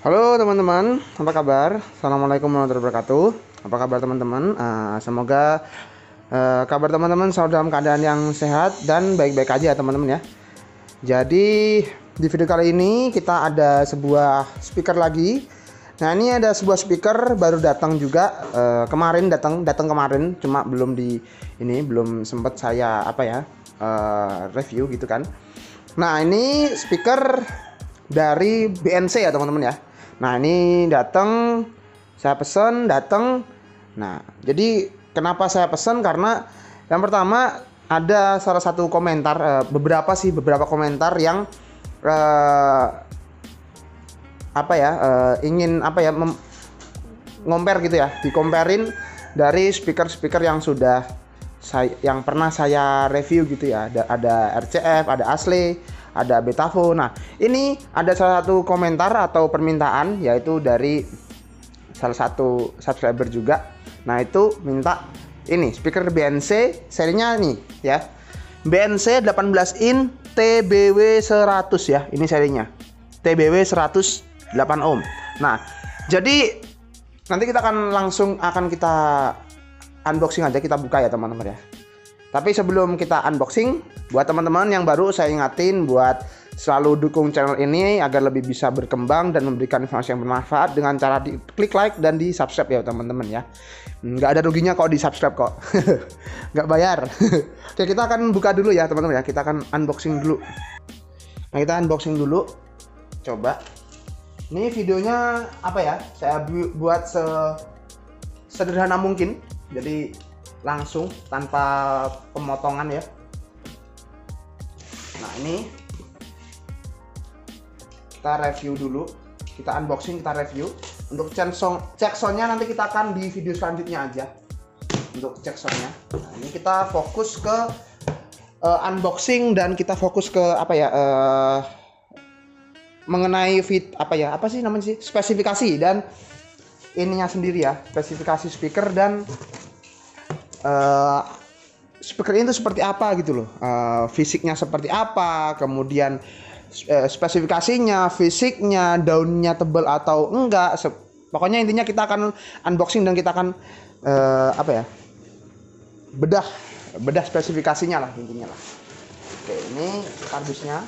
Halo teman-teman, apa kabar? Assalamualaikum warahmatullahi wabarakatuh. Apa kabar teman-teman? Semoga kabar teman-teman selalu dalam keadaan yang sehat dan baik-baik aja ya teman-teman ya. Jadi di video kali ini kita ada sebuah speaker lagi. Nah ini ada sebuah speaker baru datang juga kemarin datang kemarin, cuma belum belum sempat saya review gitu kan. Nah ini speaker dari BNC ya teman-teman ya. Nah ini saya pesen datang. Nah jadi kenapa saya pesen, karena yang pertama ada salah satu komentar, beberapa komentar yang ingin ngomper gitu ya, dikomperin dari speaker yang yang pernah saya review gitu ya. Ada RCF, ada Asle, ada Betafo. Nah ini ada salah satu komentar atau permintaan, yaitu dari salah satu subscriber juga. Nah itu minta ini speaker BNC serinya nih ya, BNC 18 in TBW 100 ya, ini serinya TBW 108 ohm. Nah jadi nanti kita akan kita unboxing aja, kita buka ya teman-teman ya. Tapi sebelum kita unboxing, buat teman-teman yang baru saya ingatin buat selalu dukung channel ini agar lebih bisa berkembang dan memberikan informasi yang bermanfaat dengan cara di klik like dan di subscribe ya teman-teman ya. Nggak ada ruginya kok di subscribe kok. Nggak bayar. Oke, kita akan buka dulu ya teman-teman ya. Kita akan unboxing dulu. Nah kita unboxing dulu. Coba. Ini videonya saya buat sederhana mungkin. Jadi langsung tanpa pemotongan ya. Nah ini kita review dulu, kita unboxing, kita review. Untuk cek soundnya nanti kita akan di video selanjutnya aja untuk cek soundnya. Nah ini kita fokus ke unboxing dan kita fokus ke mengenai spesifikasi dan ininya sendiri ya, spesifikasi speaker dan speaker itu seperti apa gitu loh, fisiknya seperti apa, kemudian spesifikasinya, fisiknya, daunnya tebal atau enggak, pokoknya intinya kita akan unboxing dan kita akan bedah spesifikasinya lah intinya lah. Oke, ini kardusnya.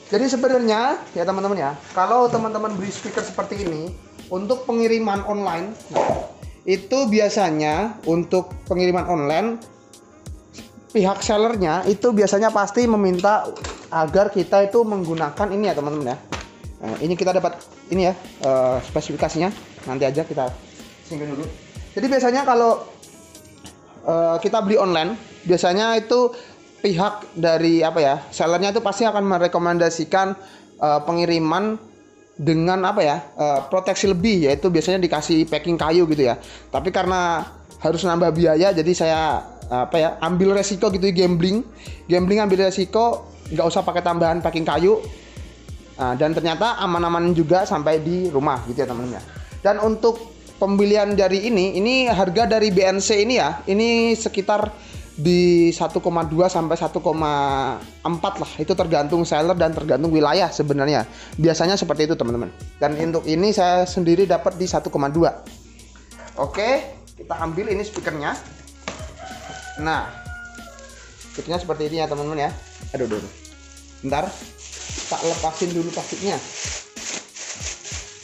Jadi sebenarnya ya teman-teman ya, kalau teman-teman beli speaker seperti ini untuk pengiriman online, itu biasanya untuk pengiriman online pihak sellernya itu biasanya pasti meminta agar kita itu menggunakan ini ya teman-teman ya. Nah, ini kita dapat ini ya spesifikasinya, nanti aja kita singgung dulu. Jadi biasanya kalau kita beli online, biasanya itu pihak dari sellernya itu pasti akan merekomendasikan pengiriman dengan proteksi lebih, yaitu biasanya dikasih packing kayu gitu ya. Tapi karena harus nambah biaya, jadi saya ambil resiko gitu, gambling ambil resiko, nggak usah pakai tambahan packing kayu. Dan ternyata aman-aman juga sampai di rumah gitu ya teman-teman. Dan untuk pembelian dari ini harga dari BNC ini ya, ini sekitar di 1,2 sampai 1,4 lah, itu tergantung seller dan tergantung wilayah sebenarnya. Biasanya seperti itu teman-teman. Dan untuk ini saya sendiri dapat di 1,2. Oke, kita ambil ini speakernya. Nah, speakernya seperti ini ya teman-teman ya. Aduh. Bentar, tak lepasin dulu plastiknya.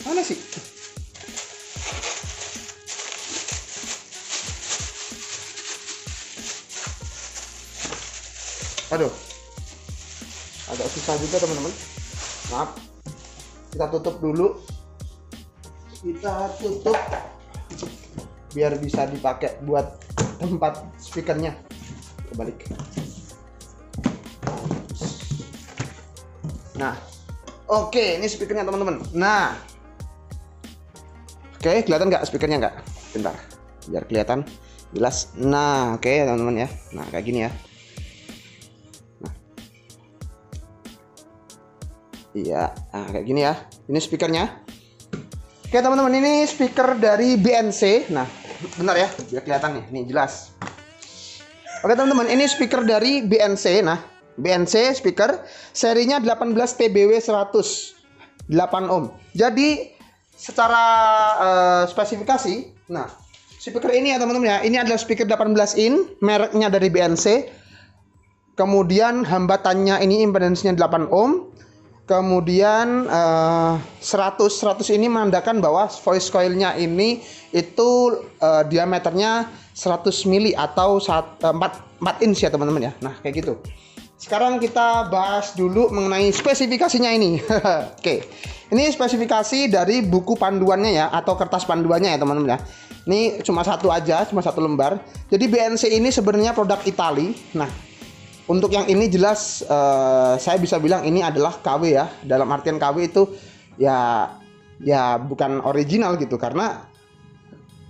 Mana sih? Aduh, agak susah juga teman-teman. Maaf, kita tutup dulu. Kita tutup biar bisa dipakai buat tempat speakernya. Kebalik. Nah, oke, ini speakernya teman-teman. Nah, oke, kelihatan nggak speakernya nggak? Bentar, biar kelihatan jelas. Nah, oke teman-teman ya. Nah, kayak gini ya. Iya, nah kayak gini ya. Ini speakernya. Oke teman-teman, ini speaker dari BNC. Nah, bentar ya, biar kelihatan nih. Nih jelas. Oke teman-teman, ini speaker dari BNC. Nah, BNC speaker serinya 18 TBW 100 8 ohm. Jadi secara spesifikasi, nah speaker ini ya teman-teman ya, ini adalah speaker 18 in, mereknya dari BNC. Kemudian hambatannya ini impedansnya 8 ohm. Kemudian 100 ini menandakan bahwa voice coilnya ini itu diameternya 100 mili atau 4 inch ya teman-teman ya. Nah kayak gitu. Sekarang kita bahas dulu mengenai spesifikasinya ini. Oke, ini spesifikasi dari buku panduannya ya, atau kertas panduannya ya teman-teman ya. Ini cuma satu aja, cuma satu lembar. Jadi BNC ini sebenarnya produk Itali. Nah, untuk yang ini jelas saya bisa bilang ini adalah KW ya. Dalam artian KW itu ya bukan original gitu, karena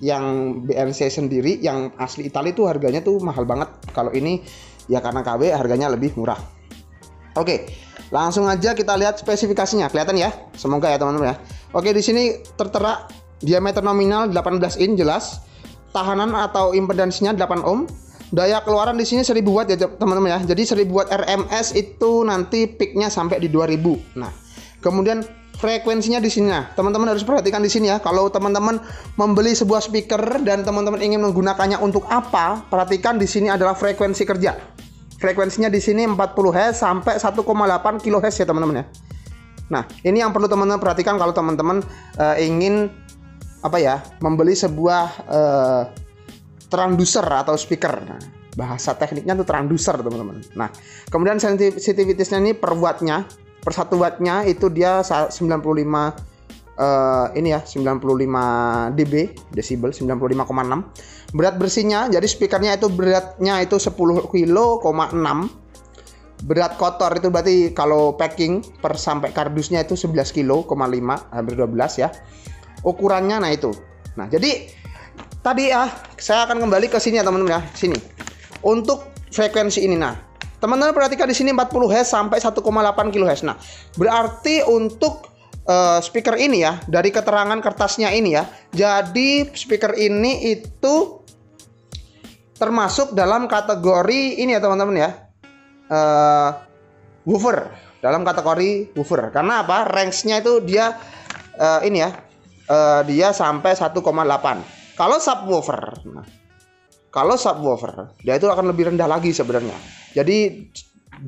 yang BNC sendiri yang asli Italia itu harganya tuh mahal banget. Kalau ini ya karena KW harganya lebih murah. Oke, langsung aja kita lihat spesifikasinya. Kelihatan ya? Semoga ya teman-teman ya. Oke, di sini tertera diameter nominal 18 in jelas. Tahanan atau impedansnya 8 ohm. Daya keluaran di sini 1000 watt ya teman-teman ya. Jadi 1000 watt RMS itu nanti peaknya sampai di 2000. Nah, kemudian frekuensinya di sini. Nah, teman-teman harus perhatikan di sini ya. Kalau teman-teman membeli sebuah speaker dan teman-teman ingin menggunakannya untuk apa, perhatikan di sini adalah frekuensi kerja. Frekuensinya di sini 40 Hz sampai 1,8 kHz ya teman-teman ya. Nah, ini yang perlu teman-teman perhatikan kalau teman-teman ingin apa ya, membeli sebuah transducer atau speaker. Nah, bahasa tekniknya itu transducer teman-teman. Nah, kemudian sensitivitasnya ini per wattnya, per 1 wattnya itu dia 95 ini ya 95 dB desibel 95,6. Berat bersihnya, jadi speakernya itu beratnya itu 10,6 kg. Berat kotor itu berarti kalau packing per sampai kardusnya itu 11,5 kg, hampir 12 ya. Ukurannya nah itu. Nah, jadi tadi ya saya akan kembali ke sini ya teman-teman ya, sini. Untuk frekuensi ini nah, teman-teman perhatikan di sini 40 Hz sampai 1,8 kHz. Nah, berarti untuk speaker ini ya, dari keterangan kertasnya ini ya, jadi speaker ini itu termasuk dalam kategori ini ya teman-teman ya, woofer, dalam kategori woofer. Karena apa? Range-nya itu dia ini ya, dia sampai 1,8. Kalau subwoofer, nah, kalau subwoofer dia itu akan lebih rendah lagi sebenarnya. Jadi 25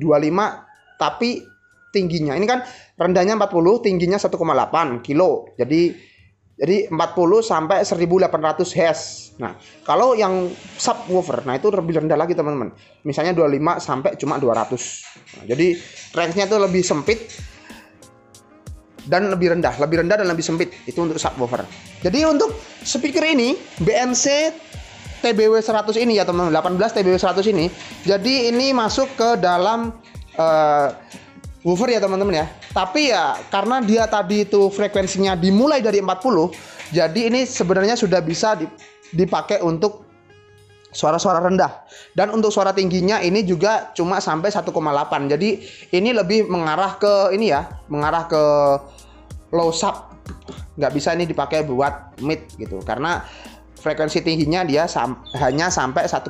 tapi tingginya ini kan rendahnya 40, tingginya 1,8 kilo. Jadi 40 sampai 1800 Hz. Nah, kalau yang subwoofer, nah itu lebih rendah lagi teman-teman. Misalnya 25 sampai cuma 200. Nah, jadi range-nya itu lebih sempit dan lebih rendah dan lebih sempit. Itu untuk subwoofer. Jadi untuk speaker ini BNC TBW 100 ini ya teman-teman, 18 TBW 100 ini. Jadi ini masuk ke dalam woofer ya teman-teman ya. Tapi ya karena dia tadi itu frekuensinya dimulai dari 40, jadi ini sebenarnya sudah bisa dipakai untuk suara-suara rendah. Dan untuk suara tingginya ini juga cuma sampai 1,8. Jadi ini lebih mengarah ke ini ya, mengarah ke low sub. Nggak bisa ini dipakai buat mid gitu. Karena frekuensi tingginya dia hanya sampai 1,8.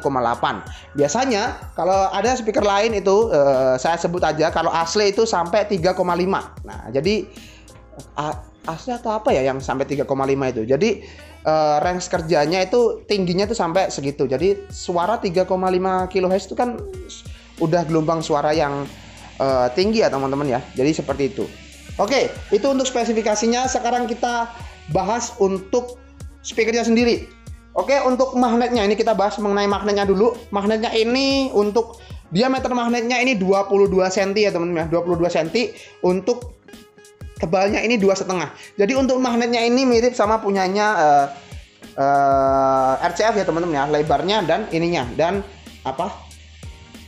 Biasanya kalau ada speaker lain itu saya sebut aja, kalau asli itu sampai 3,5. Nah, jadi asli atau apa ya yang sampai 3,5 itu. Jadi range kerjanya itu tingginya itu sampai segitu. Jadi suara 3,5 kHz itu kan udah gelombang suara yang tinggi ya teman-teman ya. Jadi seperti itu. Oke, itu untuk spesifikasinya. Sekarang kita bahas untuk speakernya sendiri. Oke, untuk magnetnya ini kita bahas mengenai magnetnya dulu. Magnetnya ini untuk diameter magnetnya ini 22 cm ya teman-teman, 22 cm. Untuk tebalnya ini 2,5. Jadi untuk magnetnya ini mirip sama punyanya RCF ya teman-teman ya, lebarnya dan ininya dan apa?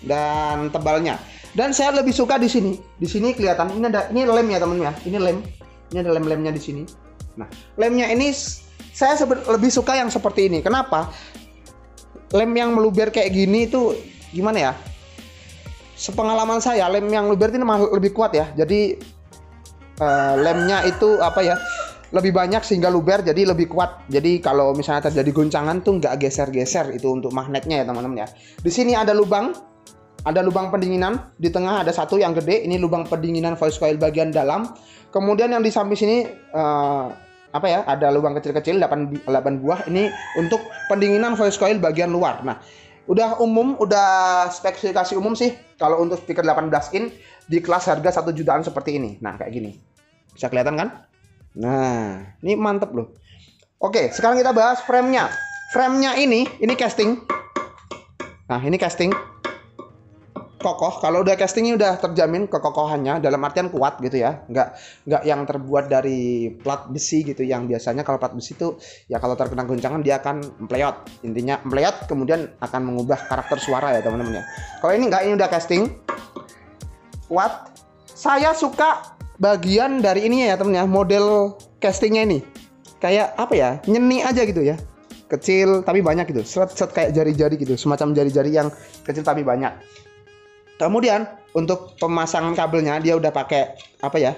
Dan tebalnya. Dan saya lebih suka di sini. Di sini kelihatan ini lem ya teman-teman ya. Ini lem. Ini ada lem-lemnya di sini. Nah, lemnya ini saya lebih suka yang seperti ini. Kenapa? Lem yang meluber kayak gini itu gimana ya? Sepengalaman saya, lem yang meluber ini lebih kuat ya. Jadi lemnya itu apa ya? Lebih banyak sehingga luber jadi lebih kuat. Jadi kalau misalnya terjadi goncangan tuh nggak geser-geser, itu untuk magnetnya ya teman-teman ya. Di sini ada lubang pendinginan. Di tengah ada satu yang gede. Ini lubang pendinginan voice coil bagian dalam. Kemudian yang di samping sini apa ya, ada lubang kecil-kecil 8 buah. Ini untuk pendinginan voice coil bagian luar. Nah, udah umum, udah spesifikasi umum sih kalau untuk speaker 18 in di kelas harga 1 jutaan seperti ini. Nah, kayak gini. Bisa kelihatan kan? Nah, ini mantep loh. Oke, sekarang kita bahas frame-nya. Frame-nya ini casting. Nah, ini casting. Kokoh. Kalau udah casting ini udah terjamin kekokohannya, dalam artian kuat gitu ya. Nggak yang terbuat dari plat besi gitu, yang biasanya kalau plat besi itu ya kalau terkena goncangan dia akan meleot. Intinya meleot kemudian akan mengubah karakter suara ya teman-teman ya. Kalau ini nggak, ini udah casting. Kuat. Saya suka bagian dari ini ya teman ya, model castingnya ini. Kayak apa ya? Nyeni aja gitu ya. Kecil tapi banyak gitu. Set kayak jari-jari gitu, semacam jari-jari yang kecil tapi banyak. Kemudian untuk pemasangan kabelnya dia udah pakai apa ya,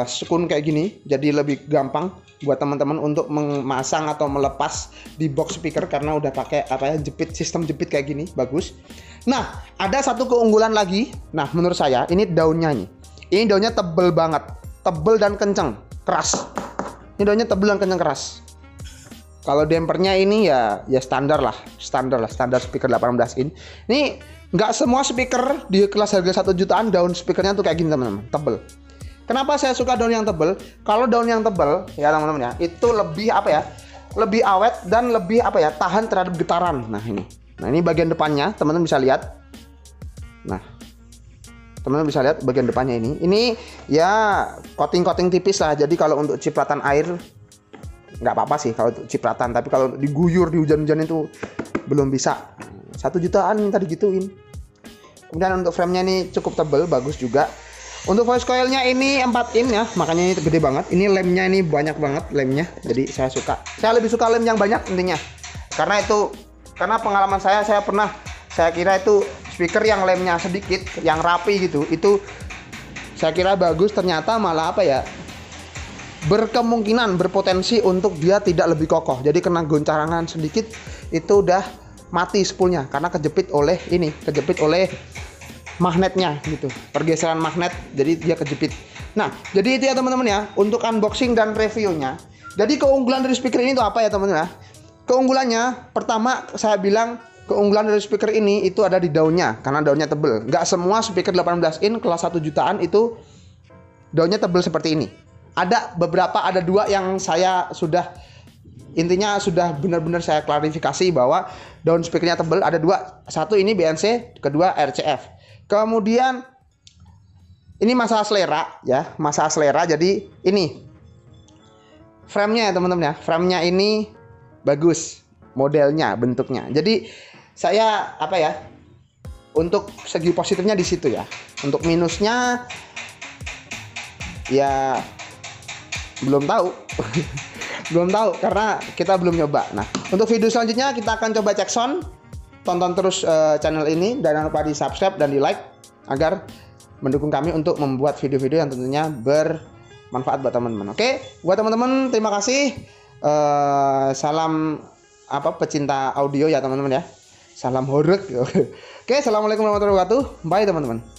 sekun kayak gini, jadi lebih gampang buat teman-teman untuk memasang atau melepas di box speaker karena udah pakai apa ya, jepit, sistem jepit kayak gini, bagus. Nah, ada satu keunggulan lagi. Nah, menurut saya ini daunnya nih. Ini daunnya tebel banget, tebel dan kenceng, keras. Ini daunnya tebel dan kenceng, keras. Kalau dampernya ini ya standar speaker 18 in. Ini nggak semua speaker di kelas harga 1 jutaan daun speakernya tuh kayak gini teman-teman, tebel. Kenapa saya suka daun yang tebel? Kalau daun yang tebel ya teman-teman ya, itu lebih apa ya, lebih awet dan lebih apa ya, tahan terhadap getaran. Nah ini bagian depannya teman-teman bisa lihat. Nah teman-teman bisa lihat bagian depannya ini ya coating tipis lah. Jadi kalau untuk cipratan air nggak apa-apa sih kalau untuk cipratan, tapi kalau diguyur di hujan-hujan itu belum bisa. 1 jutaan minta digituin. Kemudian untuk frame-nya ini cukup tebel, bagus juga. Untuk voice coil-nya ini 4 in ya, makanya ini gede banget. Ini lemnya ini banyak banget lemnya. Jadi saya suka. Saya lebih suka lem yang banyak intinya. Karena pengalaman saya kira itu speaker yang lemnya sedikit, yang rapi gitu, itu saya kira bagus, ternyata malah apa ya, berpotensi untuk dia tidak lebih kokoh. Jadi kena goncangan sedikit itu udah mati spoolnya karena kejepit oleh magnetnya gitu, pergeseran magnet, jadi dia kejepit. Nah, jadi itu ya teman-teman ya untuk unboxing dan reviewnya. Jadi keunggulan dari speaker ini tuh apa ya teman-teman ya? Keunggulannya pertama, saya bilang keunggulan dari speaker ini itu ada di daunnya, karena daunnya tebel. Nggak semua speaker 18 in kelas 1 jutaan itu daunnya tebel seperti ini. Ada beberapa, ada 2 yang saya sudah benar-benar saya klarifikasi bahwa daun speakernya tebel, ada 2. Satu ini BNC, kedua RCF. Kemudian ini masalah selera ya, masalah selera. Jadi ini frame-nya ya teman-teman ya. Frame-nya ini bagus, modelnya, bentuknya. Jadi saya apa ya, untuk segi positifnya di situ ya. Untuk minusnya ya belum tahu. Belum tahu karena kita belum nyoba. Nah, untuk video selanjutnya kita akan coba cek sound. Tonton terus channel ini dan jangan lupa di subscribe dan di like agar mendukung kami untuk membuat video-video yang tentunya bermanfaat buat teman-teman. Oke, buat teman-teman terima kasih. Salam pecinta audio ya teman-teman ya. Salam horeg. Oke, assalamualaikum warahmatullahi wabarakatuh. Bye teman-teman.